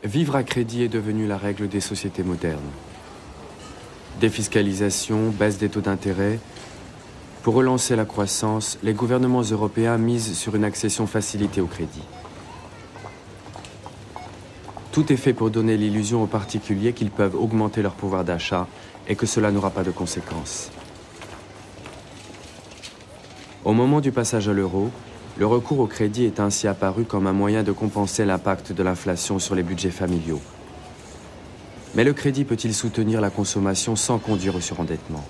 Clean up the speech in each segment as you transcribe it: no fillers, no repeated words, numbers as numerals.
Vivre à crédit est devenu la règle des sociétés modernes. Défiscalisation, baisse des taux d'intérêt. Pour relancer la croissance, les gouvernements européens misent sur une accession facilitée au crédit. Tout est fait pour donner l'illusion aux particuliers qu'ils peuvent augmenter leur pouvoir d'achat et que cela n'aura pas de conséquences. Au moment du passage à l'euro, le recours au crédit est ainsi apparu comme un moyen de compenser l'impact de l'inflation sur les budgets familiaux. Mais le crédit peut-il soutenir la consommation sans conduire au surendettement ?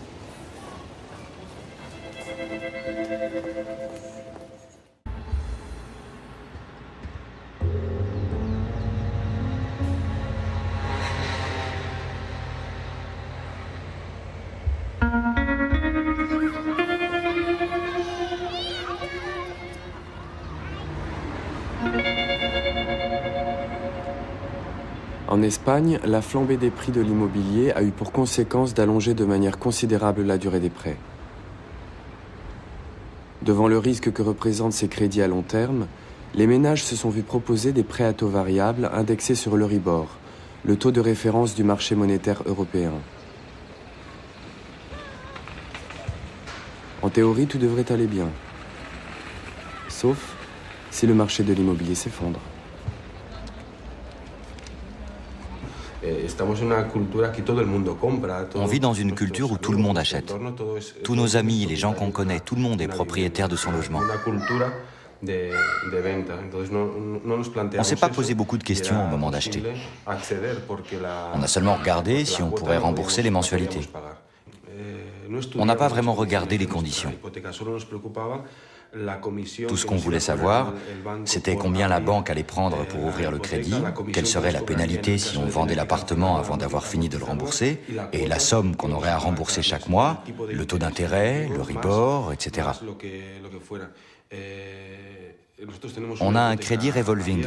En Espagne, la flambée des prix de l'immobilier a eu pour conséquence d'allonger de manière considérable la durée des prêts. Devant le risque que représentent ces crédits à long terme, les ménages se sont vus proposer des prêts à taux variables indexés sur l'Euribor, le taux de référence du marché monétaire européen. En théorie, tout devrait aller bien. Sauf si le marché de l'immobilier s'effondre. On vit dans une culture où tout le monde achète. Tous nos amis, les gens qu'on connaît, tout le monde est propriétaire de son logement. On ne s'est pas posé beaucoup de questions au moment d'acheter. On a seulement regardé si on pourrait rembourser les mensualités. On n'a pas vraiment regardé les conditions. Tout ce qu'on voulait savoir, c'était combien la banque allait prendre pour ouvrir le crédit, quelle serait la pénalité si on vendait l'appartement avant d'avoir fini de le rembourser, et la somme qu'on aurait à rembourser chaque mois, le taux d'intérêt, le rebord, etc. On a un crédit revolving.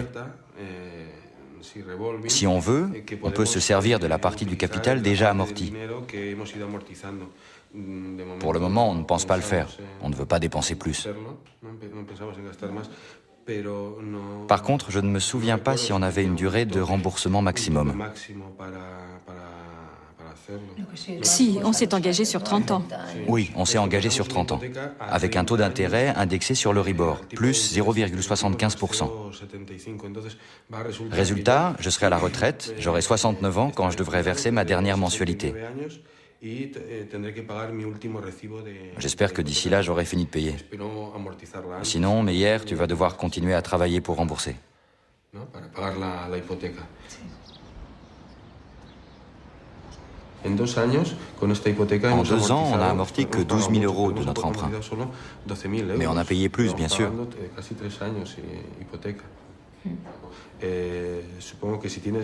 Si on veut, on peut se servir de la partie du capital déjà amortie. Pour le moment, on ne pense pas le faire. On ne veut pas dépenser plus. Par contre, je ne me souviens pas si on avait une durée de remboursement maximum. Si, on s'est engagé sur 30 ans. Oui, on s'est engagé sur 30 ans, avec un taux d'intérêt indexé sur l'Euribor, plus 0,75%. Résultat, je serai à la retraite, j'aurai 69 ans quand je devrais verser ma dernière mensualité. J'espère que d'ici là, j'aurai fini de payer. Sinon, Meyer, tu vas devoir continuer à travailler pour rembourser. En 2 ans, on n'a amorti que 12 000 € de notre emprunt. Mais on a payé plus, bien sûr.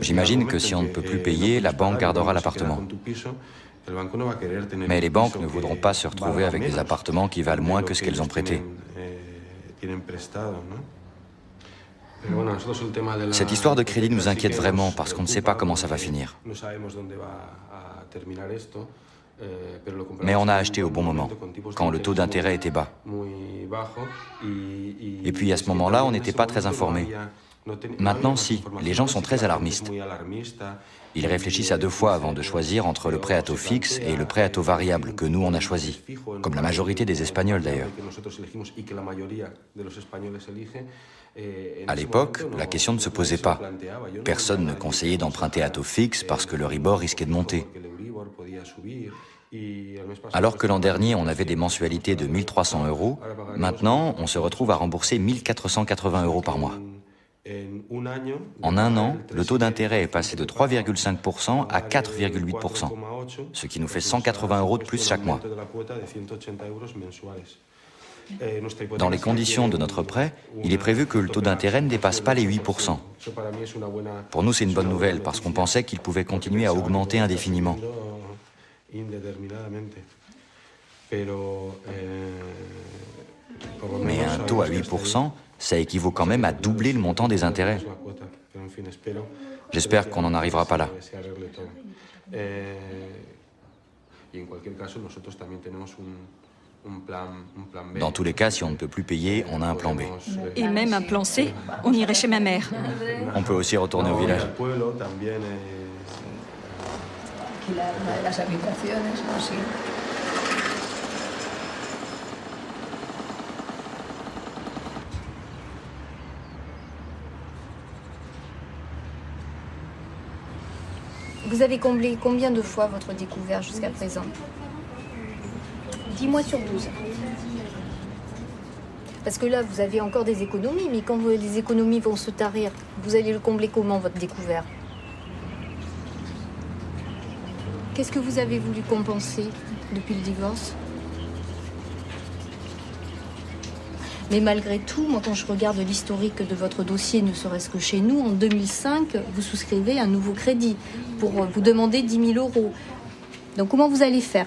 J'imagine que si on ne peut plus payer, la banque gardera l'appartement. Mais les banques ne voudront pas se retrouver avec des appartements qui valent moins que ce qu'elles ont prêté. Cette histoire de crédit nous inquiète vraiment parce qu'on ne sait pas comment ça va finir. Mais on a acheté au bon moment, quand le taux d'intérêt était bas. Et puis à ce moment-là, on n'était pas très informés. Maintenant, si, les gens sont très alarmistes. Ils réfléchissent à 2 fois avant de choisir entre le prêt à taux fixe et le prêt à taux variable que nous, on a choisi, comme la majorité des Espagnols d'ailleurs. À l'époque, la question ne se posait pas. Personne ne conseillait d'emprunter à taux fixe parce que le rebord risquait de monter. Alors que l'an dernier, on avait des mensualités de 1 300 €, maintenant, on se retrouve à rembourser 1 480 € par mois. En 1 an, le taux d'intérêt est passé de 3,5% à 4,8%, ce qui nous fait 180 € de plus chaque mois. Dans les conditions de notre prêt, il est prévu que le taux d'intérêt ne dépasse pas les 8%. Pour nous, c'est une bonne nouvelle parce qu'on pensait qu'il pouvait continuer à augmenter indéfiniment. Mais un taux à 8%, ça équivaut quand même à doubler le montant des intérêts. J'espère qu'on n'en arrivera pas là. Dans tous les cas, si on ne peut plus payer, on a un plan B. Et même un plan C, on irait chez ma mère. On peut aussi retourner au village. Las habitaciones, ¿no? Sí. Vous avez comblé combien de fois votre découvert jusqu'à présent? 10 mois sur 12. Parce que là, vous avez encore des économies, mais quand les économies vont se tarir, vous allez le combler comment, votre découvert? Qu'est-ce que vous avez voulu compenser depuis le divorce? Mais malgré tout, moi, quand je regarde l'historique de votre dossier, ne serait-ce que chez nous, en 2005, vous souscrivez un nouveau crédit pour vous demander 10 000 euros. Donc, comment vous allez faire?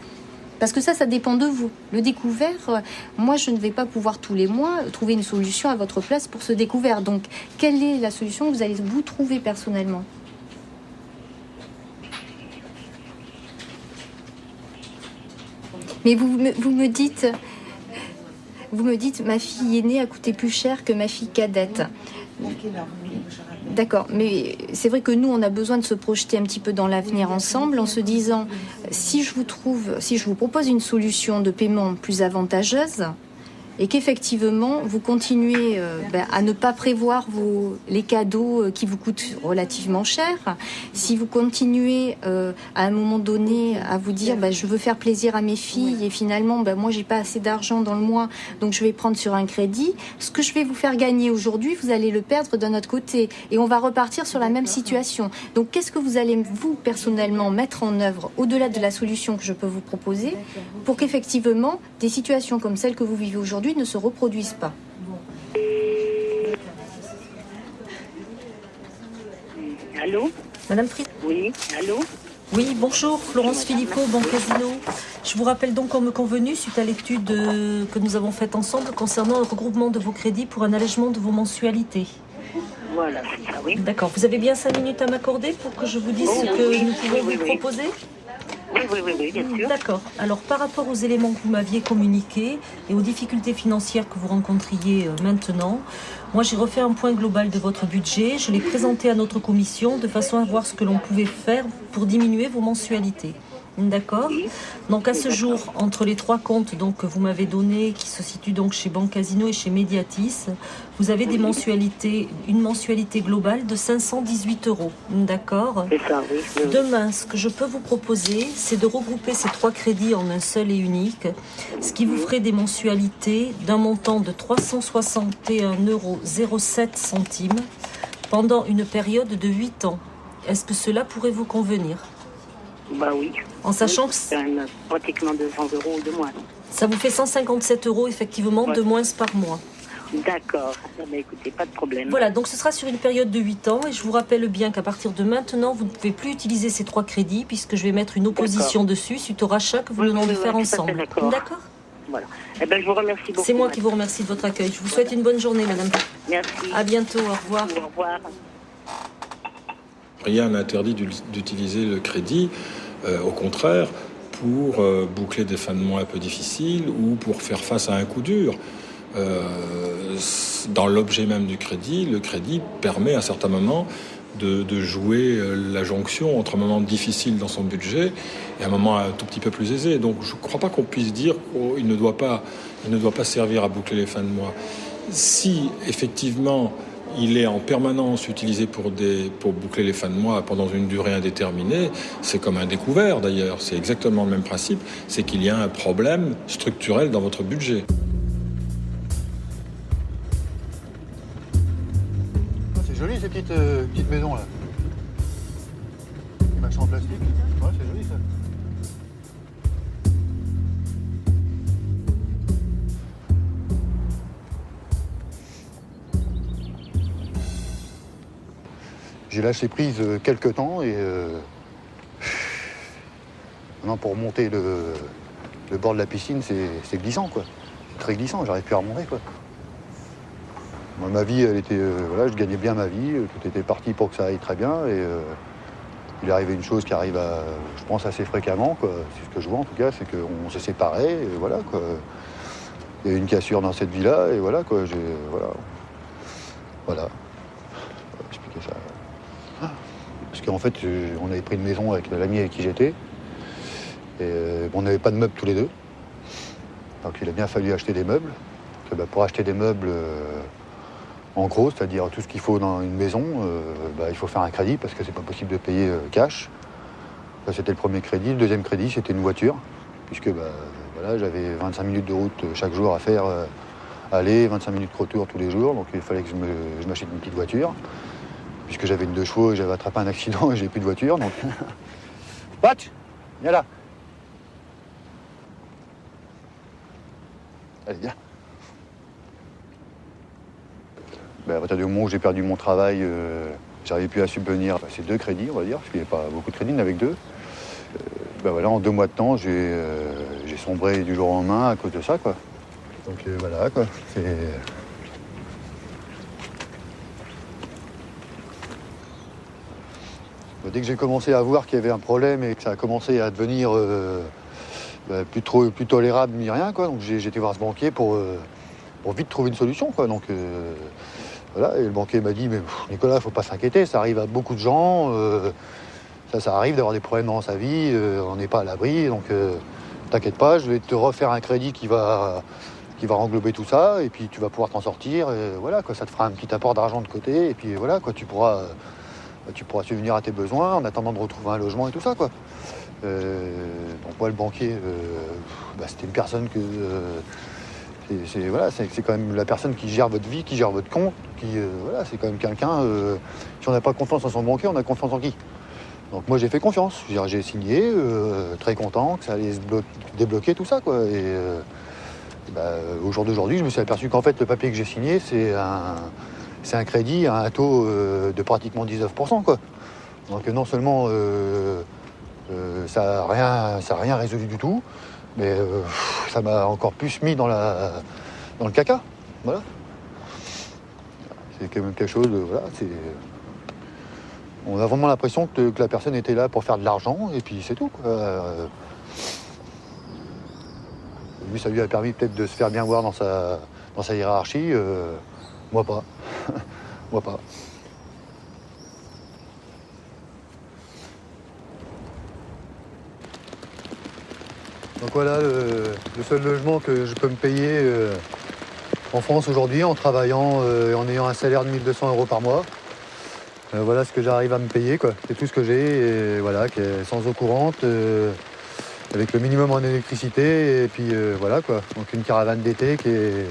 Parce que ça dépend de vous. Le découvert, moi, je ne vais pas pouvoir tous les mois trouver une solution à votre place pour ce découvert. Donc, quelle est la solution que vous allez vous trouver personnellement? Mais vous me dites, ma fille aînée a coûté plus cher que ma fille cadette. D'accord, mais c'est vrai que nous, on a besoin de se projeter un petit peu dans l'avenir ensemble en se disant, si je vous propose une solution de paiement plus avantageuse, et qu'effectivement, vous continuez à ne pas prévoir les cadeaux qui vous coûtent relativement cher, si vous continuez à un moment donné à vous dire je veux faire plaisir à mes filles et finalement moi j'ai pas assez d'argent dans le mois donc je vais prendre sur un crédit, ce que je vais vous faire gagner aujourd'hui, vous allez le perdre d'un autre côté et on va repartir sur la même situation. Donc qu'est-ce que vous allez vous personnellement mettre en œuvre au-delà de la solution que je peux vous proposer pour qu'effectivement des situations comme celle que vous vivez aujourd'hui ne se reproduisent pas? Allô? Madame Fritz. Oui, allô? Oui, bonjour, Florence Philippot, Banque Casino. Je vous rappelle donc comme convenu, suite à l'étude que nous avons faite ensemble concernant le regroupement de vos crédits pour un allègement de vos mensualités. Voilà, c'est ça, oui. D'accord, vous avez bien 5 minutes à m'accorder pour que je vous dise ce que nous pouvons vous proposer? Oui, bien sûr. D'accord. Alors, par rapport aux éléments que vous m'aviez communiqués et aux difficultés financières que vous rencontriez maintenant, moi, j'ai refait un point global de votre budget. Je l'ai présenté à notre commission de façon à voir ce que l'on pouvait faire pour diminuer vos mensualités. D'accord. Donc à ce jour, entre les trois comptes que vous m'avez donnés, qui se situent donc chez Banque Casino et chez Mediatis, vous avez une mensualité globale de 518 €. D'accord. C'est ça, oui. Demain, ce que je peux vous proposer, c'est de regrouper ces trois crédits en un seul et unique, ce qui vous ferait des mensualités d'un montant de 361,07 € pendant une période de 8 ans. Est-ce que cela pourrait vous convenir ? Bah oui. En sachant que c'est pratiquement 200 € de moins. Ça vous fait 157 € effectivement de moins par mois. D'accord. Mais écoutez, pas de problème. Voilà, donc ce sera sur une période de 8 ans et je vous rappelle bien qu'à partir de maintenant, vous ne pouvez plus utiliser ces trois crédits puisque je vais mettre une opposition dessus suite au rachat que vous venons de faire ensemble. D'accord. Voilà. Eh ben, je vous remercie beaucoup. C'est moi qui vous remercie de votre accueil. Je vous souhaite une bonne journée, madame. Merci. À bientôt, au revoir. Au revoir. Rien n'interdit d'utiliser le crédit, au contraire, pour boucler des fins de mois un peu difficiles ou pour faire face à un coup dur. Dans l'objet même du crédit, le crédit permet à certains moments de jouer la jonction entre un moment difficile dans son budget et un moment un tout petit peu plus aisé. Donc je ne crois pas qu'on puisse dire qu'il ne doit pas servir à boucler les fins de mois. Si effectivement il est en permanence utilisé pour boucler les fins de mois pendant une durée indéterminée, c'est comme un découvert d'ailleurs, c'est exactement le même principe, c'est qu'il y a un problème structurel dans votre budget. C'est joli ces petites maisons là. Les machins en plastique, ouais, c'est joli ça. J'ai lâché prise quelques temps et maintenant pour monter le bord de la piscine, c'est glissant quoi. C'est très glissant, j'arrive plus à remonter quoi. Moi, ma vie, elle était, je gagnais bien ma vie, tout était parti pour que ça aille très bien et Il est arrivé une chose qui arrive, je pense, assez fréquemment, quoi. C'est ce que je vois en tout cas, c'est qu'on s'est séparés, et voilà, quoi. Il y a eu une cassure dans cette vie-là, et voilà, quoi. Voilà. Expliquer ça. Parce qu'en fait, on avait pris une maison avec l'ami avec qui j'étais, et on n'avait pas de meubles tous les deux. Donc il a bien fallu acheter des meubles. Pour acheter des meubles, en gros, c'est-à-dire tout ce qu'il faut dans une maison, il faut faire un crédit parce que c'est pas possible de payer cash. Ça, c'était le premier crédit. Le deuxième crédit, c'était une voiture, puisque j'avais 25 minutes de route chaque jour à faire aller, 25 minutes de retour tous les jours, donc il fallait que je m'achète une petite voiture, puisque j'avais une 2 chevaux et j'avais attrapé un accident et j'ai plus de voiture, donc... Patch, viens là. Allez, viens. À partir du moment où j'ai perdu mon travail, j'arrivais plus à subvenir à ces 2 crédits, on va dire, parce qu'il n'y avait pas beaucoup de crédits, il y en avait que 2. En 2 mois de temps, j'ai sombré du jour au lendemain à cause de ça, quoi. Donc voilà, quoi. Dès que j'ai commencé à voir qu'il y avait un problème et que ça a commencé à devenir plus tolérable ni rien, quoi. Donc j'ai été voir ce banquier pour vite trouver une solution, quoi. Donc voilà, et le banquier m'a dit, mais Nicolas, il ne faut pas s'inquiéter, ça arrive à beaucoup de gens, ça arrive d'avoir des problèmes dans sa vie, on n'est pas à l'abri, donc t'inquiète pas, je vais te refaire un crédit qui va englober tout ça, et puis tu vas pouvoir t'en sortir, et voilà, quoi, ça te fera un petit apport d'argent de côté, et puis voilà, quoi, tu pourras subvenir à tes besoins en attendant de retrouver un logement et tout ça, quoi. Donc moi, le banquier, c'était une personne que... c'est quand même la personne qui gère votre vie, qui gère votre compte, c'est quand même quelqu'un... si on n'a pas confiance en son banquier, on a confiance en qui? Donc moi, j'ai fait confiance. J'ai signé, très content que ça allait se débloquer tout ça, quoi. Et au jour d'aujourd'hui, je me suis aperçu qu'en fait, le papier que j'ai signé, c'est un crédit à un taux de pratiquement 19%, quoi. Donc non seulement ça n'a rien résolu du tout, mais ça m'a encore plus mis dans le caca. Voilà. C'est quand même quelque chose de... Voilà, on a vraiment l'impression que la personne était là pour faire de l'argent, et puis c'est tout, quoi. Lui, ça lui a permis peut-être de se faire bien voir dans sa hiérarchie. Moi pas. Moi pas. Donc voilà le seul logement que je peux me payer en France aujourd'hui en travaillant et en ayant un salaire de 1 200 € par mois. Voilà ce que j'arrive à me payer, quoi. C'est tout ce que j'ai, et voilà, qui est sans eau courante, avec le minimum en électricité, et puis voilà, quoi. Donc une caravane d'été qui est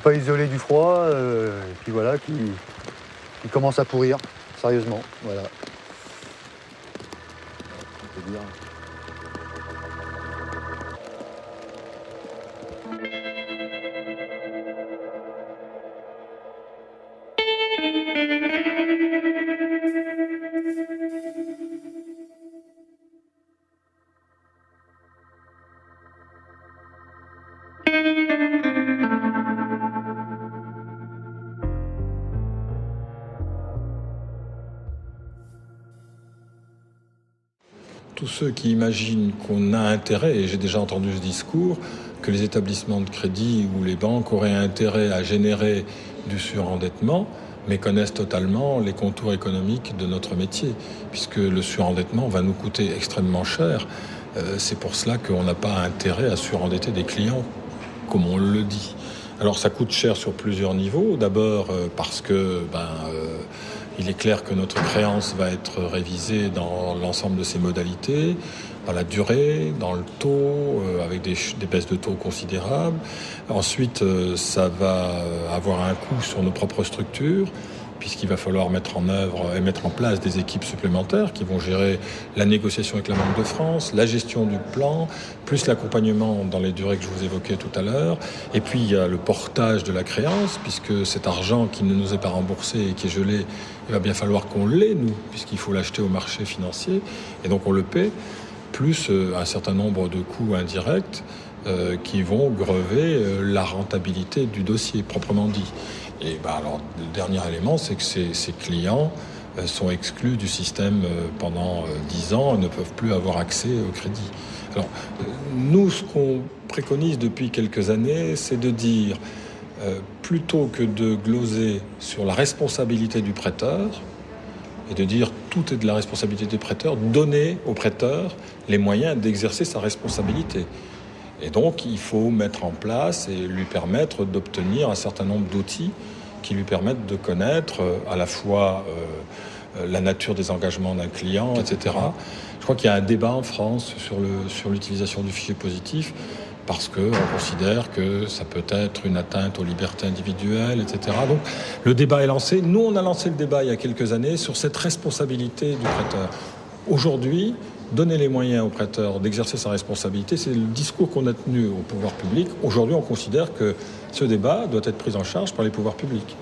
pas isolée du froid, et puis voilà, qui commence à pourrir, sérieusement, voilà. On peut dire. Tous ceux qui imaginent qu'on a intérêt, et j'ai déjà entendu ce discours, que les établissements de crédit ou les banques auraient intérêt à générer du surendettement, méconnaissent totalement les contours économiques de notre métier, puisque le surendettement va nous coûter extrêmement cher. C'est pour cela qu'on n'a pas intérêt à surendetter des clients, comme on le dit. Alors ça coûte cher sur plusieurs niveaux. D'abord parce que il est clair que notre créance va être révisée dans l'ensemble de ses modalités, dans la durée, dans le taux, avec des baisses de taux considérables. Ensuite, ça va avoir un coût sur nos propres structures, puisqu'il va falloir mettre en œuvre et mettre en place des équipes supplémentaires qui vont gérer la négociation avec la Banque de France, la gestion du plan, plus l'accompagnement dans les durées que je vous évoquais tout à l'heure. Et puis il y a le portage de la créance, puisque cet argent qui ne nous est pas remboursé et qui est gelé, il va bien falloir qu'on l'ait, nous, puisqu'il faut l'acheter au marché financier, et donc on le paie, plus un certain nombre de coûts indirects qui vont grever la rentabilité du dossier, proprement dit. Et alors, le dernier élément, c'est que ces clients sont exclus du système pendant 10 ans et ne peuvent plus avoir accès au crédit. Alors, nous, ce qu'on préconise depuis quelques années, c'est de dire, plutôt que de gloser sur la responsabilité du prêteur, et de dire tout est de la responsabilité du prêteur, donner au prêteur les moyens d'exercer sa responsabilité. Et donc, il faut mettre en place et lui permettre d'obtenir un certain nombre d'outils qui lui permettent de connaître à la fois la nature des engagements d'un client, etc. Je crois qu'il y a un débat en France sur l'utilisation du fichier positif parce qu'on considère que ça peut être une atteinte aux libertés individuelles, etc. Donc le débat est lancé. Nous, on a lancé le débat il y a quelques années sur cette responsabilité du prêteur. Aujourd'hui, donner les moyens au prêteur d'exercer sa responsabilité, c'est le discours qu'on a tenu au pouvoir public. Aujourd'hui, on considère que ce débat doit être pris en charge par les pouvoirs publics.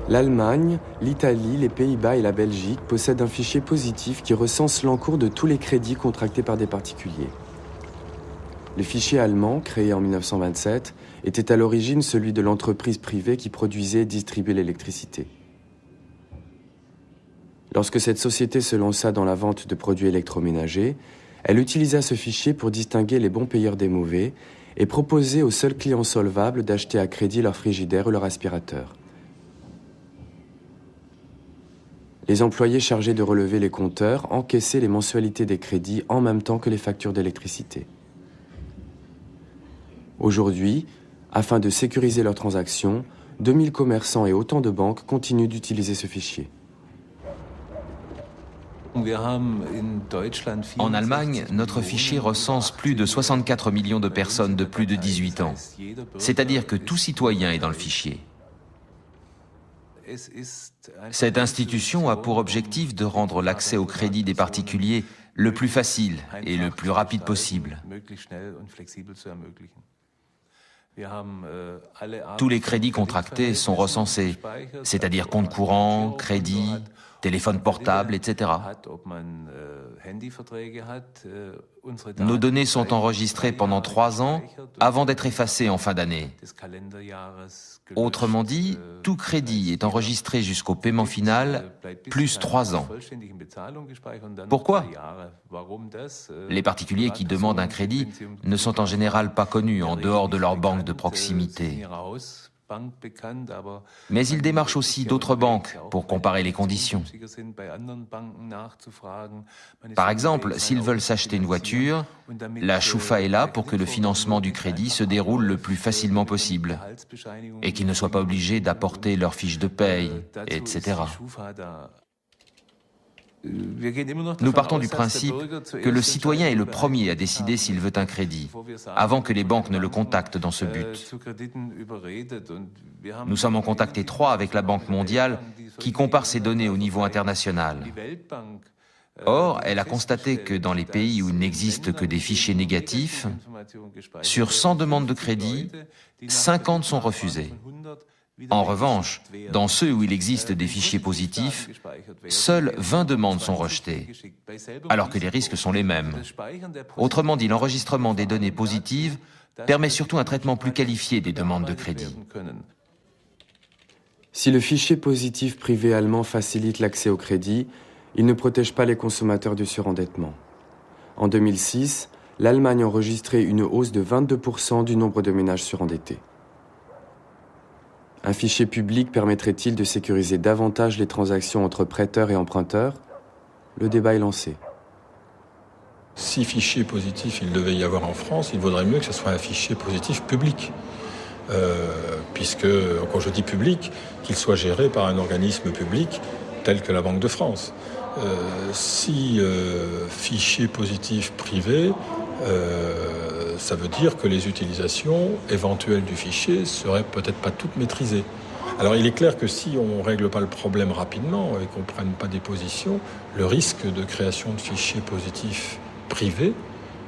L'Allemagne, l'Italie, les Pays-Bas et la Belgique possèdent un fichier positif qui recense l'encours de tous les crédits contractés par des particuliers. Le fichier allemand, créé en 1927, était à l'origine celui de l'entreprise privée qui produisait et distribuait l'électricité. Lorsque cette société se lança dans la vente de produits électroménagers, elle utilisa ce fichier pour distinguer les bons payeurs des mauvais et proposer aux seuls clients solvables d'acheter à crédit leur frigidaire ou leur aspirateur. Les employés chargés de relever les compteurs encaissaient les mensualités des crédits en même temps que les factures d'électricité. Aujourd'hui, afin de sécuriser leurs transactions, 2000 commerçants et autant de banques continuent d'utiliser ce fichier. En Allemagne, notre fichier recense plus de 64 millions de personnes de plus de 18 ans. C'est-à-dire que tout citoyen est dans le fichier. Cette institution a pour objectif de rendre l'accès au crédit des particuliers le plus facile et le plus rapide possible. Tous les crédits contractés sont recensés, c'est-à-dire compte courant, crédit, téléphone portable, etc. Nos données sont enregistrées pendant 3 ans avant d'être effacées en fin d'année. Autrement dit, tout crédit est enregistré jusqu'au paiement final, plus 3 ans. Pourquoi ? Les particuliers qui demandent un crédit ne sont en général pas connus en dehors de leur banque de proximité. Mais ils démarchent aussi d'autres banques pour comparer les conditions. Par exemple, s'ils veulent s'acheter une voiture, la Schufa est là pour que le financement du crédit se déroule le plus facilement possible et qu'ils ne soient pas obligés d'apporter leur fiche de paye, etc. Nous partons du principe que le citoyen est le premier à décider s'il veut un crédit, avant que les banques ne le contactent dans ce but. Nous sommes en contact étroit avec la Banque mondiale qui compare ces données au niveau international. Or, elle a constaté que dans les pays où il n'existe que des fichiers négatifs, sur 100 demandes de crédit, 50 sont refusées. En revanche, dans ceux où il existe des fichiers positifs, seules 20 demandes sont rejetées, alors que les risques sont les mêmes. Autrement dit, l'enregistrement des données positives permet surtout un traitement plus qualifié des demandes de crédit. Si le fichier positif privé allemand facilite l'accès au crédit, il ne protège pas les consommateurs du surendettement. En 2006, l'Allemagne a enregistré une hausse de 22% du nombre de ménages surendettés. Un fichier public permettrait-il de sécuriser davantage les transactions entre prêteurs et emprunteurs ? Le débat est lancé. Si fichier positif il devait y avoir en France, il vaudrait mieux que ce soit un fichier positif public. Puisque, quand je dis public, qu'il soit géré par un organisme public tel que la Banque de France. Si fichier positif privé, ça veut dire que les utilisations éventuelles du fichier seraient peut-être pas toutes maîtrisées. Alors il est clair que si on ne règle pas le problème rapidement et qu'on ne prenne pas des positions, le risque de création de fichiers positifs privés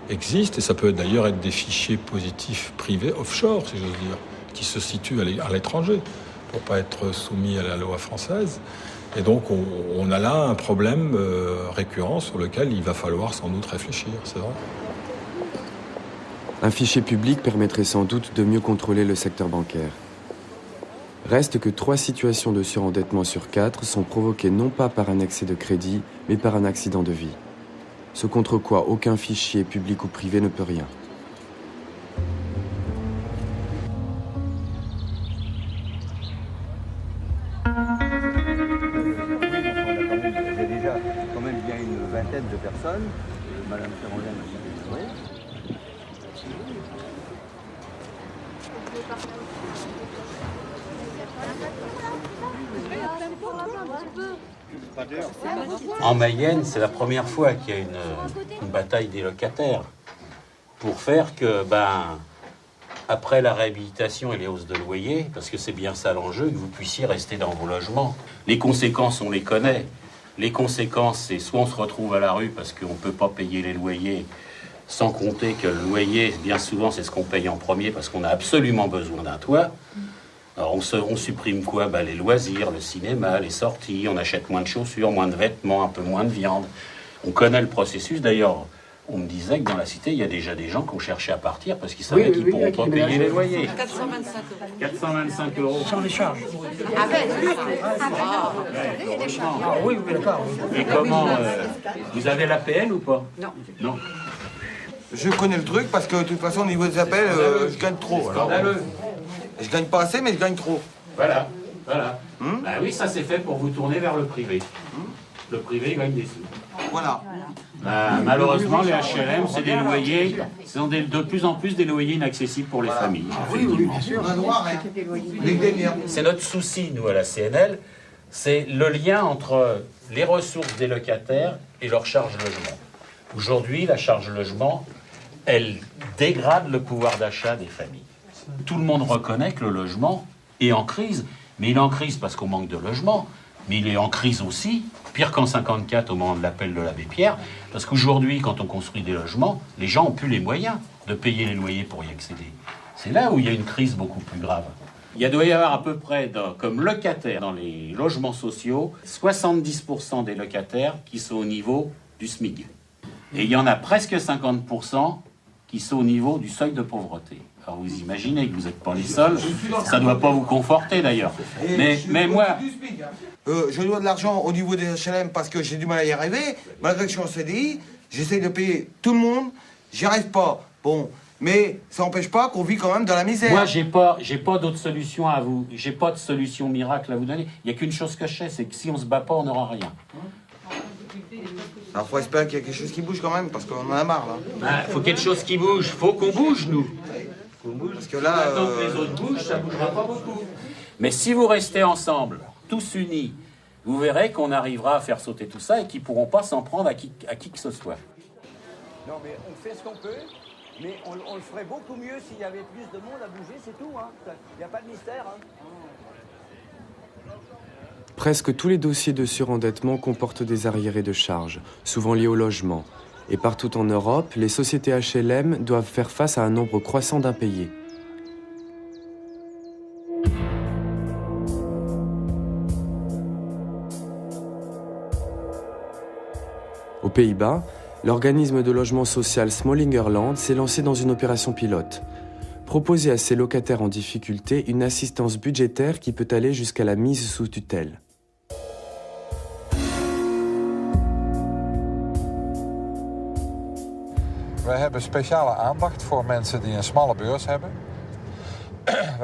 existe, et ça peut d'ailleurs être des fichiers positifs privés offshore, si j'ose dire, qui se situent à l'étranger, pour ne pas être soumis à la loi française. Et donc on a là un problème récurrent sur lequel il va falloir sans doute réfléchir, c'est vrai. Un fichier public permettrait sans doute de mieux contrôler le secteur bancaire. Reste que 3 situations de surendettement sur 4 sont provoquées non pas par un excès de crédit, mais par un accident de vie. Ce contre quoi aucun fichier public ou privé ne peut rien. J'ai déjà quand même bien une vingtaine de personnes. Madame Ferrandin m'a dit que oui. En Mayenne, c'est la première fois qu'il y a une bataille des locataires pour faire que, après la réhabilitation et les hausses de loyer, parce que c'est bien ça l'enjeu, que vous puissiez rester dans vos logements. Les conséquences, on les connaît. Les conséquences, c'est soit on se retrouve à la rue parce qu'on ne peut pas payer les loyers, sans compter que le loyer, bien souvent, c'est ce qu'on paye en premier parce qu'on a absolument besoin d'un toit. Alors on supprime quoi? Les loisirs, le cinéma, les sorties, on achète moins de chaussures, moins de vêtements, un peu moins de viande. On connaît le processus. D'ailleurs, on me disait que dans la cité, il y a déjà des gens qui ont cherché à partir parce qu'ils savaient qu'ils ne pourront pas payer les loyers. 425 euros. 425 euros. Sans les charges. Oui, d'accord. Et comment vous avez l'APL ou pas? Non. Non. Je connais le truc parce que de toute façon, au niveau des appels, je gagne trop. Alors, je gagne pas assez, mais je gagne trop. Voilà. Oui, ça c'est fait pour vous tourner vers le privé. Le privé gagne des sous. Voilà. Malheureusement, les HLM, c'est des loyers, ce sont de plus en plus des loyers inaccessibles pour les familles. Oui, bien sûr. On a droit, c'est notre souci, nous, à la CNL, c'est le lien entre les ressources des locataires et leur charge logement. Aujourd'hui, la charge logement, elle dégrade le pouvoir d'achat des familles. Tout le monde reconnaît que le logement est en crise, mais il est en crise parce qu'on manque de logement, mais il est en crise aussi, pire qu'en 54 au moment de l'appel de l'abbé Pierre, parce qu'aujourd'hui, quand on construit des logements, les gens n'ont plus les moyens de payer les loyers pour y accéder. C'est là où il y a une crise beaucoup plus grave. Il doit y avoir à peu près, comme locataires dans les logements sociaux, 70% des locataires qui sont au niveau du SMIC. Et il y en a presque 50% qui sont au niveau du seuil de pauvreté. Alors vous imaginez que vous n'êtes pas les seuls, ça ne doit pas vous conforter d'ailleurs. Mais moi... je dois de l'argent au niveau des HLM parce que j'ai du mal à y arriver. Malgré que je suis en CDI, j'essaye de payer tout le monde, j'y arrive pas. Bon, mais ça n'empêche pas qu'on vit quand même dans la misère. Moi, j'ai pas d'autre solution à vous, j'ai pas de solution miracle à vous donner. Il n'y a qu'une chose que je sais, c'est que si on se bat pas, on n'aura rien. Alors faut espérer qu'il y a quelque chose qui bouge quand même, parce qu'on en a marre là. Faut quelque chose qui bouge, faut qu'on bouge nous. Parce que là, tant que les autres bougent, ça bougera pas beaucoup. Mais si vous restez ensemble, tous unis, vous verrez qu'on arrivera à faire sauter tout ça et qu'ils ne pourront pas s'en prendre à qui que ce soit. Non mais on fait ce qu'on peut, mais on le ferait beaucoup mieux s'il y avait plus de monde à bouger, c'est tout. Il n'y a pas de mystère. Presque tous les dossiers de surendettement comportent des arriérés de charges, souvent liés au logement. Et partout en Europe, les sociétés HLM doivent faire face à un nombre croissant d'impayés. Aux Pays-Bas, l'organisme de logement social Smallingerland s'est lancé dans une opération pilote. Proposer à ses locataires en difficulté une assistance budgétaire qui peut aller jusqu'à la mise sous tutelle. Wij hebben speciale aandacht voor mensen die een smalle beurs hebben.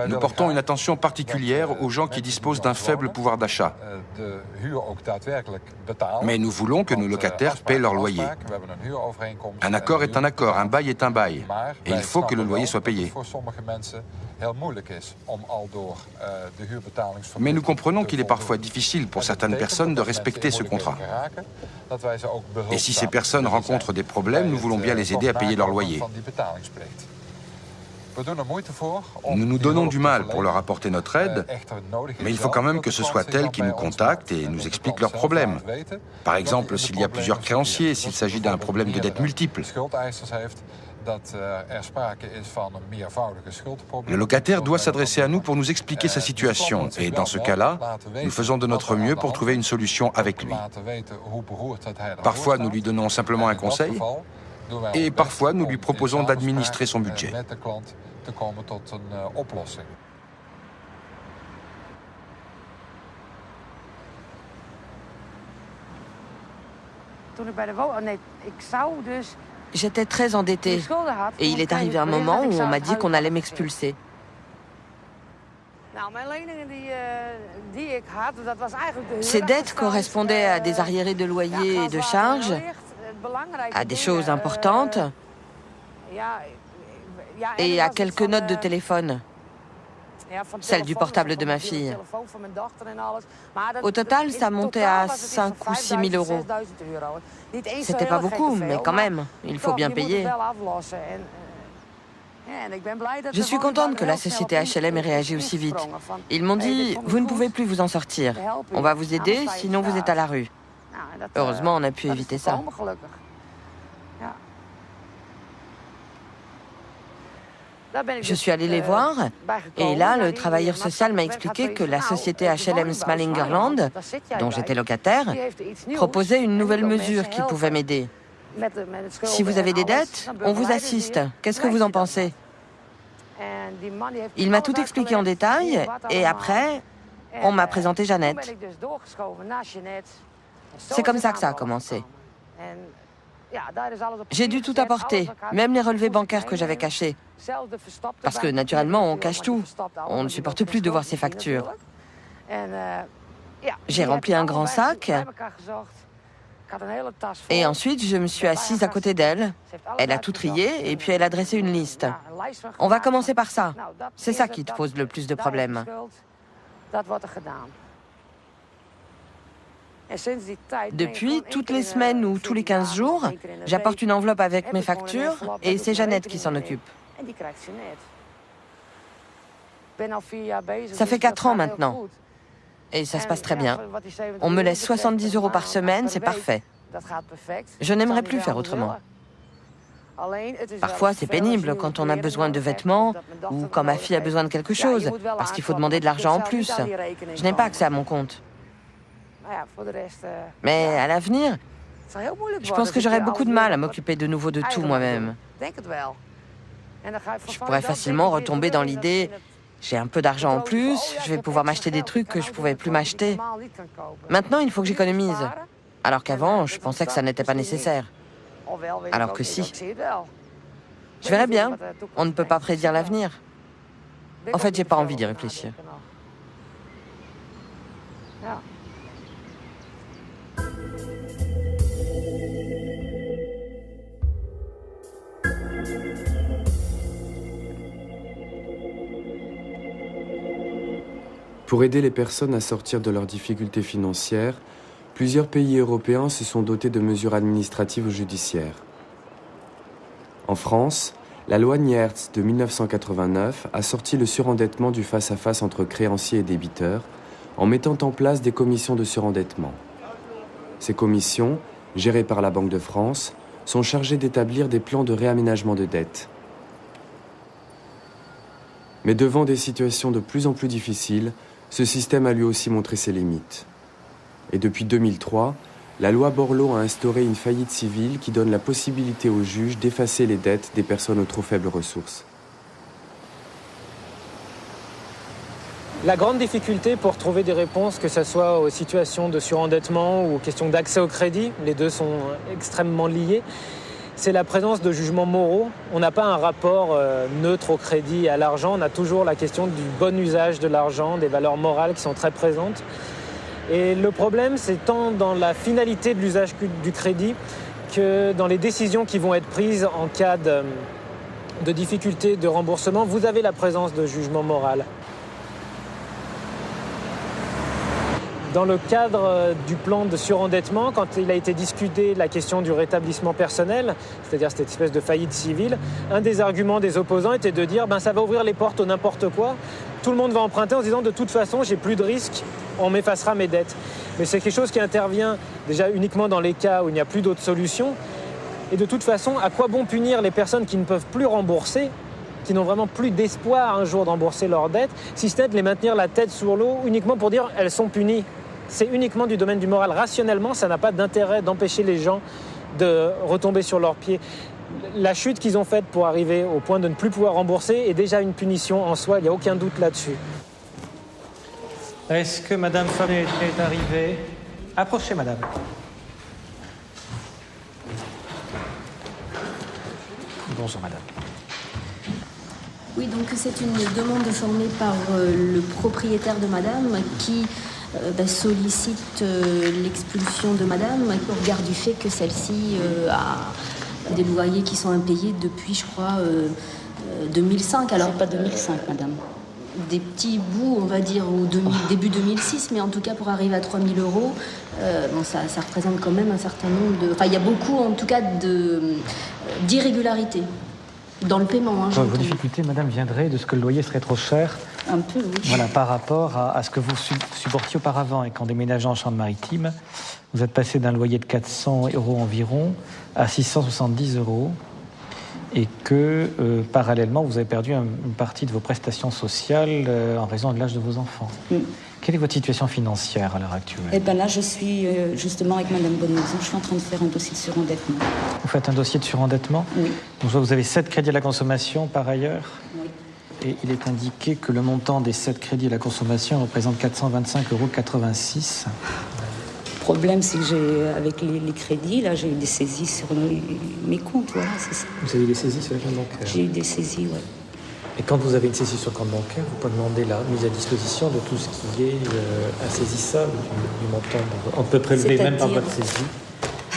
Nous portons une attention particulière aux gens qui disposent d'un faible pouvoir d'achat. Mais nous voulons que nos locataires paient leur loyer. Un accord est un accord, un bail est un bail. Et il faut que le loyer soit payé. Mais nous comprenons qu'il est parfois difficile pour certaines personnes de respecter ce contrat. Et si ces personnes rencontrent des problèmes, nous voulons bien les aider à payer leur loyer. Nous nous donnons du mal pour leur apporter notre aide, mais il faut quand même que ce soit elles qui nous contactent et nous expliquent leurs problèmes. Par exemple, s'il y a plusieurs créanciers, s'il s'agit d'un problème de dette multiple. Le locataire doit s'adresser à nous pour nous expliquer sa situation et dans ce cas-là, nous faisons de notre mieux pour trouver une solution avec lui. Parfois, nous lui donnons simplement un conseil. Et parfois, nous lui proposons d'administrer son budget. J'étais très endettée et il est arrivé un moment où on m'a dit qu'on allait m'expulser. Ces dettes correspondaient à des arriérés de loyer et de charges, à des choses importantes et à quelques notes de téléphone, celle du portable de ma fille. Au total, ça montait à 5 ou 6 000 euros. C'était pas beaucoup, mais quand même, il faut bien payer. Je suis contente que la société HLM ait réagi aussi vite. Ils m'ont dit, vous ne pouvez plus vous en sortir. On va vous aider, sinon vous êtes à la rue. Heureusement, on a pu éviter ça. Je suis allée les voir, et là, le travailleur social m'a expliqué que la société HLM Smalingerland, dont j'étais locataire, proposait une nouvelle mesure qui pouvait m'aider. Si vous avez des dettes, on vous assiste. Qu'est-ce que vous en pensez? Il m'a tout expliqué en détail, et après, on m'a présenté Jeannette. C'est comme ça que ça a commencé. J'ai dû tout apporter, même les relevés bancaires que j'avais cachés. Parce que, naturellement, on cache tout. On ne supporte plus de voir ces factures. J'ai rempli un grand sac. Et ensuite, je me suis assise à côté d'elle. Elle a tout trié et puis elle a dressé une liste. On va commencer par ça. C'est ça qui te pose le plus de problèmes. Depuis, toutes les semaines ou tous les 15 jours, j'apporte une enveloppe avec mes factures et c'est Jeannette qui s'en occupe. Ça fait 4 ans maintenant. Et ça se passe très bien. On me laisse 70 euros par semaine, c'est parfait. Je n'aimerais plus faire autrement. Parfois, c'est pénible quand on a besoin de vêtements ou quand ma fille a besoin de quelque chose, parce qu'il faut demander de l'argent en plus. Je n'ai pas accès à mon compte. Mais à l'avenir, je pense que j'aurai beaucoup de mal à m'occuper de nouveau de tout moi-même. Je pourrais facilement retomber dans l'idée, j'ai un peu d'argent en plus, je vais pouvoir m'acheter des trucs que je ne pouvais plus m'acheter. Maintenant, il faut que j'économise. Alors qu'avant, je pensais que ça n'était pas nécessaire. Alors que si. Je verrai bien. On ne peut pas prédire l'avenir. En fait, j'ai pas envie d'y réfléchir. Pour aider les personnes à sortir de leurs difficultés financières, plusieurs pays européens se sont dotés de mesures administratives ou judiciaires. En France, la loi Niertz de 1989 a sorti le surendettement du face-à-face entre créanciers et débiteurs en mettant en place des commissions de surendettement. Ces commissions, gérées par la Banque de France, sont chargées d'établir des plans de réaménagement de dettes. Mais devant des situations de plus en plus difficiles, ce système a lui aussi montré ses limites. Et depuis 2003, la loi Borloo a instauré une faillite civile qui donne la possibilité aux juges d'effacer les dettes des personnes aux trop faibles ressources. La grande difficulté pour trouver des réponses, que ce soit aux situations de surendettement ou aux questions d'accès au crédit, les deux sont extrêmement liés, c'est la présence de jugements moraux. On n'a pas un rapport neutre au crédit et à l'argent, on a toujours la question du bon usage de l'argent, des valeurs morales qui sont très présentes. Et le problème, c'est tant dans la finalité de l'usage du crédit que dans les décisions qui vont être prises en cas de difficulté de remboursement, vous avez la présence de jugement moral. Dans le cadre du plan de surendettement, quand il a été discuté de la question du rétablissement personnel, c'est-à-dire cette espèce de faillite civile, un des arguments des opposants était de dire ça va ouvrir les portes au n'importe quoi, tout le monde va emprunter en se disant de toute façon j'ai plus de risques, on m'effacera mes dettes. Mais c'est quelque chose qui intervient déjà uniquement dans les cas où il n'y a plus d'autres solutions. Et de toute façon, à quoi bon punir les personnes qui ne peuvent plus rembourser, qui n'ont vraiment plus d'espoir un jour d'embourser leurs dettes, si ce n'est de les maintenir la tête sur l'eau uniquement pour dire elles sont punies. C'est uniquement du domaine du moral. Rationnellement, ça n'a pas d'intérêt d'empêcher les gens de retomber sur leurs pieds. la chute qu'ils ont faite pour arriver au point de ne plus pouvoir rembourser est déjà une punition en soi, il n'y a aucun doute là-dessus. Est-ce que Madame Fanet est arrivée? Approchez, Madame. Bonjour, Madame. Oui, donc c'est une demande formée par le propriétaire de Madame qui sollicite l'expulsion de Madame au regard du fait que celle-ci a des loyers qui sont impayés depuis, je crois, 2005. Alors pas 2005, Madame. Des petits bouts, on va dire, au début 2006, mais en tout cas pour arriver à 3 000 euros, ça représente quand même un certain nombre de... Enfin, il y a beaucoup, en tout cas, d'irrégularités dans le paiement. Hein, vos difficultés, Madame, viendraient de ce que le loyer serait trop cher. Un peu, oui. Voilà, par rapport à ce que vous supportiez auparavant. Et qu'en déménageant en Charente-Maritime, vous êtes passé d'un loyer de 400 € environ à 670 €. Et que, parallèlement, vous avez perdu une partie de vos prestations sociales en raison de l'âge de vos enfants. Quelle est votre situation financière à l'heure actuelle? Eh bien là, je suis justement avec Madame Bonnemaison, je suis en train de faire un dossier de surendettement. Vous faites un dossier de surendettement? Oui. Donc vous avez 7 crédits à la consommation par ailleurs? Oui. Et il est indiqué que le montant des 7 crédits à la consommation représente 425,86 €. Le problème, c'est que avec les crédits, là, j'ai eu des saisies sur mes comptes, voilà, c'est ça. Vous avez eu des saisies sur les comptes bancaires? J'ai eu des saisies, oui. Et quand vous avez une saisie sur le compte bancaire, vous pouvez demander la mise à disposition de tout ce qui est insaisissable du montant. On peut prélever même par votre saisie.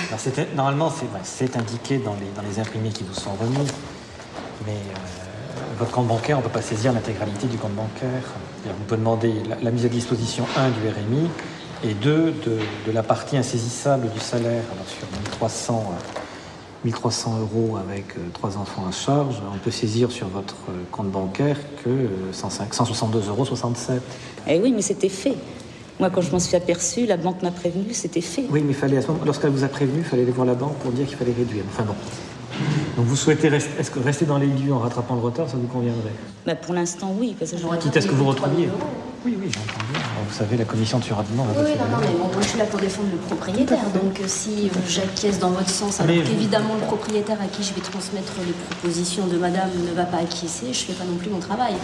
Alors normalement, c'est indiqué dans les imprimés qui vous sont remis, mais votre compte bancaire, on ne peut pas saisir l'intégralité du compte bancaire. Vous pouvez demander la mise à disposition, 1, du RMI, et 2, de la partie insaisissable du salaire. Alors sur 1300 € avec 3 enfants à charge, on peut saisir sur votre compte bancaire que 162,67 €. Eh oui, mais c'était fait. Moi, quand je m'en suis aperçue, la banque m'a prévenu, c'était fait. Oui, mais il fallait, lorsqu'elle vous a prévenu, il fallait aller voir la banque pour dire qu'il fallait réduire. Enfin bon. Donc vous souhaitez rester dans les lieux en rattrapant le retard, ça vous conviendrait? Pour l'instant, oui. Parce que quitte à ce que vous retrouviez. Oui, j'entends bien. Alors, vous savez, la commission de surendettement va passer. Non, mais bon, moi je suis là pour défendre le propriétaire. Donc si j'acquiesce dans votre sens, alors qu'évidemment le propriétaire à qui je vais transmettre les propositions de Madame ne va pas acquiescer, je ne fais pas non plus mon travail.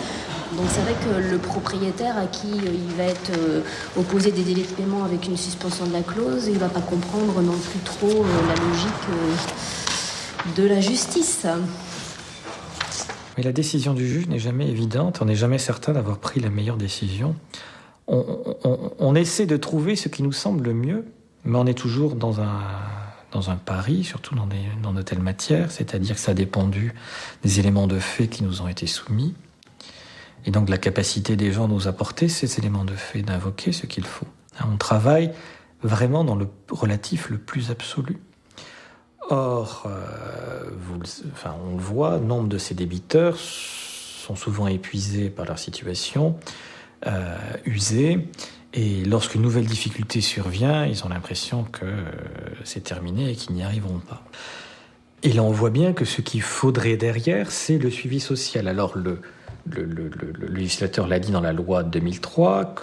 Donc c'est vrai que le propriétaire à qui il va être opposé des délais de paiement avec une suspension de la clause, il ne va pas comprendre non plus trop la logique de la justice. Mais la décision du juge n'est jamais évidente, on n'est jamais certain d'avoir pris la meilleure décision. On essaie de trouver ce qui nous semble le mieux, mais on est toujours dans un pari, surtout dans de telles matières, c'est-à-dire que ça a dépendu des éléments de fait qui nous ont été soumis, et donc de la capacité des gens à nous apporter ces éléments de fait, d'invoquer ce qu'il faut. On travaille vraiment dans le relatif le plus absolu. Or, on le voit, nombre de ces débiteurs sont souvent épuisés par leur situation, usés, et lorsqu'une nouvelle difficulté survient, ils ont l'impression que c'est terminé et qu'ils n'y arriveront pas. Et là, on voit bien que ce qu'il faudrait derrière, c'est le suivi social. Alors, le législateur l'a dit dans la loi de 2003,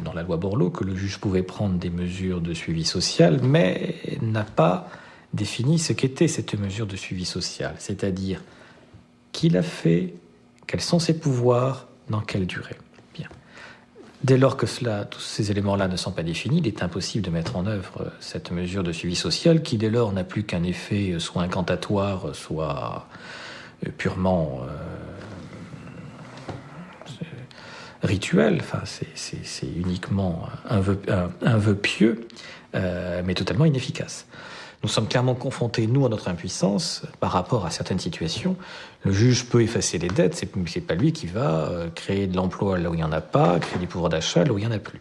dans la loi Borloo, que le juge pouvait prendre des mesures de suivi social, mais n'a pas définit ce qu'était cette mesure de suivi social, c'est-à-dire qui l'a fait, quels sont ses pouvoirs, dans quelle durée. Bien. Dès lors que tous ces éléments-là ne sont pas définis, il est impossible de mettre en œuvre cette mesure de suivi social qui, dès lors, n'a plus qu'un effet soit incantatoire, soit purement rituel. Enfin, c'est uniquement un vœu pieux, mais totalement inefficace. Nous sommes clairement confrontés, nous, à notre impuissance par rapport à certaines situations. Le juge peut effacer les dettes, c'est pas lui qui va créer de l'emploi là où il n'y en a pas, créer du pouvoir d'achat là où il n'y en a plus.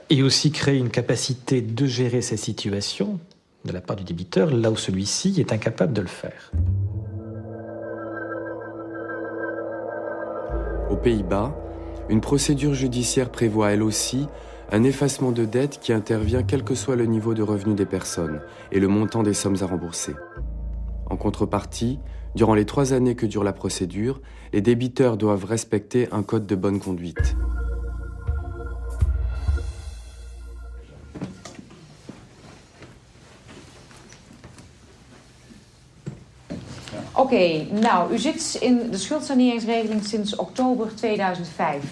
Et aussi créer une capacité de gérer ces situations de la part du débiteur là où celui-ci est incapable de le faire. Aux Pays-Bas, une procédure judiciaire prévoit elle aussi un effacement de dette qui intervient quel que soit le niveau de revenu des personnes et le montant des sommes à rembourser. En contrepartie, durant les 3 années que dure la procédure, les débiteurs doivent respecter un code de bonne conduite. Oké, nou, u zit in de schuldsaneringsregeling sinds oktober 2005.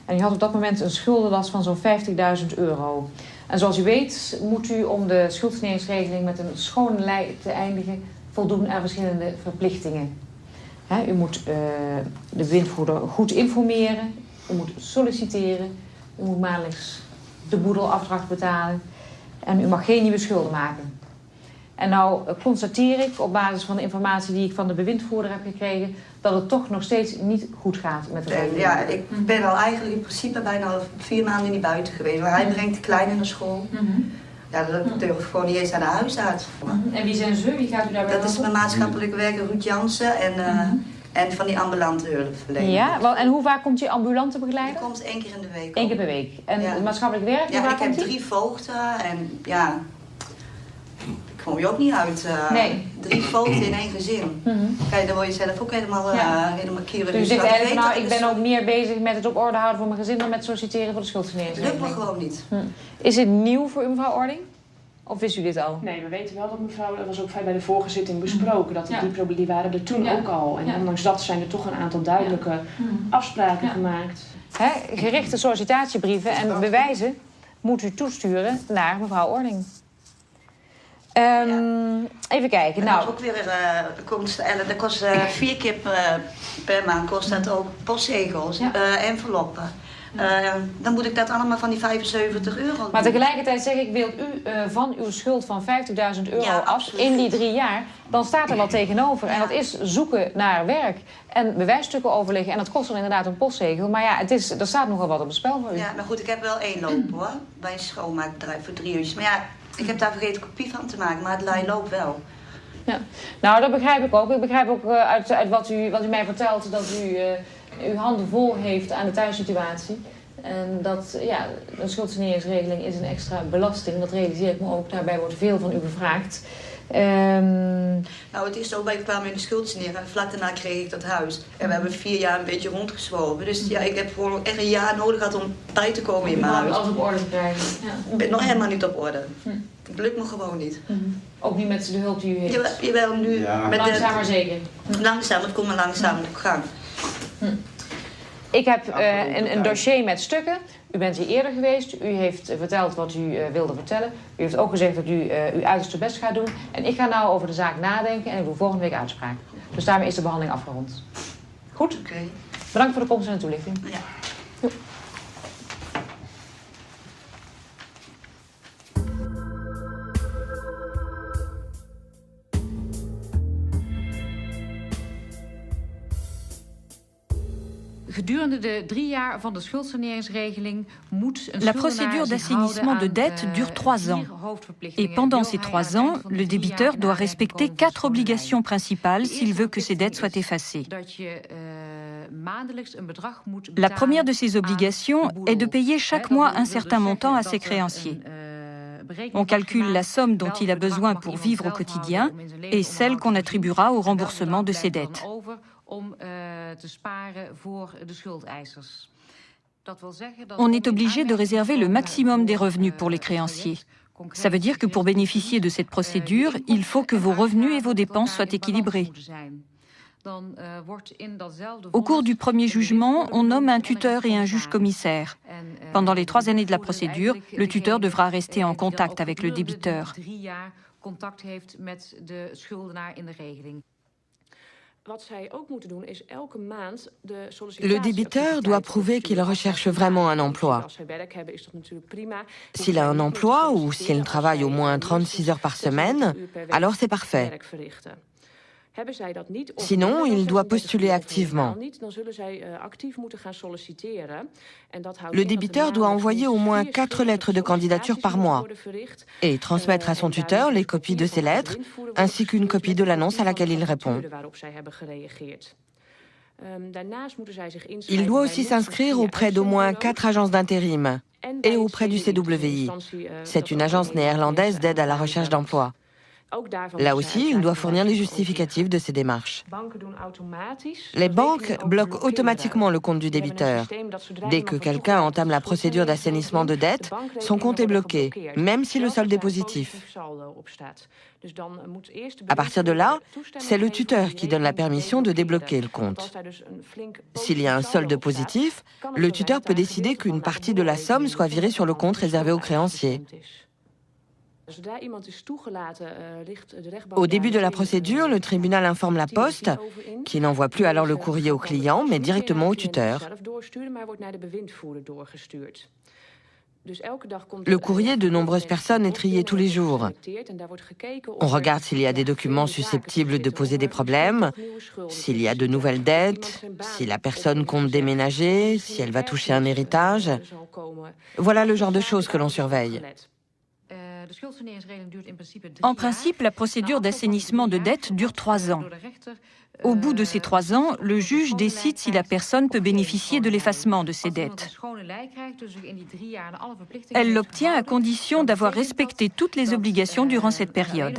En u had op dat moment een schuldenlast van zo'n €50.000. En zoals u weet moet u om de schuldsaneringsregeling met een schone lei te eindigen voldoen aan verschillende verplichtingen. U moet de bewindvoerder goed informeren, u moet solliciteren, u moet maandelijks de boedelafdracht betalen en u mag geen nieuwe schulden maken. En nou constateer ik op basis van de informatie die ik van de bewindvoerder heb gekregen dat het toch nog steeds niet goed gaat met de regeling. Ja, ik ben al eigenlijk in principe bijna 4 maanden niet buiten geweest. Maar hij brengt de kleine naar school. Ja, dat durf ik gewoon niet eens naar de huis uit. En wie zijn ze? Wie gaat u daarbij? Dat is mijn maatschappelijke werker Ruud Jansen en van die ambulante hulpverlening. Ja, en hoe vaak komt die ambulante begeleider? Die komt 1 keer in de week. 1 keer per week. En het maatschappelijk werk? Ja, ik heb 3 voogden en ja, ik kom je ook niet uit. Nee. 3 voogden in 1 gezin. Kijk, dan word je zelf ook helemaal kierig. Dus u zegt eigenlijk, nou, ik ben ook meer bezig met het op orde houden voor mijn gezin dan met solliciteren voor de schuldsaneringsregeling. Dat lukt me gewoon niet. Is het nieuw voor u, mevrouw Ording? Of wist u dit al? Nee, we weten wel dat mevrouw, dat was ook bij de vorige zitting besproken, dat die waren er toen ook al. En ondanks dat zijn er toch een aantal duidelijke afspraken gemaakt. Gerichte sollicitatiebrieven en bewijzen moet u toesturen naar mevrouw Ording. Even kijken. Nou, ook weer dat kost 4 keer per maand kost dat ook postzegels, enveloppen. Dan moet ik dat allemaal van die €75 Maar tegelijkertijd zeg ik, wilt u van uw schuld van €50.000 af in die 3 jaar, dan staat er wat tegenover. En dat is zoeken naar werk en bewijsstukken overleggen. En dat kost dan inderdaad een postzegel. Maar ja, er staat nogal wat op het spel voor u. Ja, maar goed, ik heb wel 1 lopen hoor. Bij een schoonmaakbedrijf voor 3 uurtjes. Maar ja, ik heb daar vergeten kopie van te maken, maar het lijn loopt wel. Ja. Nou, dat begrijp ik ook. Ik begrijp ook uit wat u mij vertelt dat u uw handen vol heeft aan de thuissituatie. En dat, ja, een schuldsaneringsregeling is een extra belasting. Dat realiseer ik me ook. Daarbij wordt veel van u gevraagd. Nou, het is zo, wij kwamen in de schuldsanering en vlak daarna kreeg ik dat huis. En we hebben 4 jaar een beetje rondgezworven. Dus ja, ik heb gewoon echt 1 jaar nodig gehad om bij te komen in mijn huis. Alles op orde te krijgen. Ja. Ik ben nog helemaal niet op orde. Het lukt me gewoon niet. Ook niet met de hulp die u heeft? Jawel, nu. Ja. Met langzaam maar zeker. Langzaam, het komt maar langzaam op gang. Ik heb een dossier met stukken. U bent hier eerder geweest. U heeft verteld wat u wilde vertellen. U heeft ook gezegd dat u uw uiterste best gaat doen. En ik ga nou over de zaak nadenken en ik doe volgende week uitspraak. Dus daarmee is de behandeling afgerond. Goed? Oké. Bedankt voor de komst en de toelichting. Ja. Jo. Gedurende de 3 jaar van de schuldsaneringsregeling moet een La procédure d'assainissement de dette dure 3 ans. Et pendant ces 3 ans, le débiteur doit respecter 4 obligations principales s'il veut que ses dettes soient effacées. La première de ces obligations est de payer chaque mois un certain montant à ses créanciers. On calcule la somme dont il a besoin pour vivre au quotidien et celle qu'on attribuera au remboursement de ses dettes. On est obligé de réserver le maximum des revenus pour les créanciers. Ça veut dire que pour bénéficier de cette procédure, il faut que vos revenus et vos dépenses soient équilibrés. Au cours du premier jugement, on nomme un tuteur et un juge-commissaire. Pendant les 3 années de la procédure, le tuteur devra rester en contact avec le débiteur. Le débiteur doit prouver qu'il recherche vraiment un emploi. S'il a un emploi ou s'il travaille au moins 36 heures par semaine, alors c'est parfait. Sinon, il doit postuler activement. Le débiteur doit envoyer au moins 4 lettres de candidature par mois et transmettre à son tuteur les copies de ces lettres ainsi qu'une copie de l'annonce à laquelle il répond. Il doit aussi s'inscrire auprès d'au moins 4 agences d'intérim et auprès du CWI. C'est une agence néerlandaise d'aide à la recherche d'emploi. Là aussi, il doit fournir les justificatifs de ses démarches. Les banques bloquent automatiquement le compte du débiteur. Dès que quelqu'un entame la procédure d'assainissement de dette, son compte est bloqué, même si le solde est positif. À partir de là, c'est le tuteur qui donne la permission de débloquer le compte. S'il y a un solde positif, le tuteur peut décider qu'une partie de la somme soit virée sur le compte réservé aux créanciers. Au début de la procédure, le tribunal informe la Poste, qui n'envoie plus alors le courrier au client, mais directement au tuteur. Le courrier de nombreuses personnes est trié tous les jours. On regarde s'il y a des documents susceptibles de poser des problèmes, s'il y a de nouvelles dettes, si la personne compte déménager, si elle va toucher un héritage. Voilà le genre de choses que l'on surveille. En principe, la procédure d'assainissement de dette dure 3 ans. Au bout de ces 3 ans, le juge décide si la personne peut bénéficier de l'effacement de ses dettes. Elle l'obtient à condition d'avoir respecté toutes les obligations durant cette période.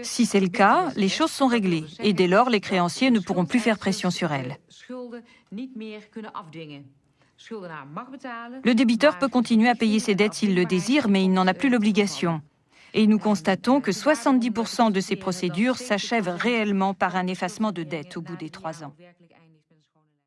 Si c'est le cas, les choses sont réglées et dès lors, les créanciers ne pourront plus faire pression sur elle. Le débiteur peut continuer à payer ses dettes s'il le désire, mais il n'en a plus l'obligation. Et nous constatons que 70% de ces procédures s'achèvent réellement par un effacement de dette au bout des 3 ans.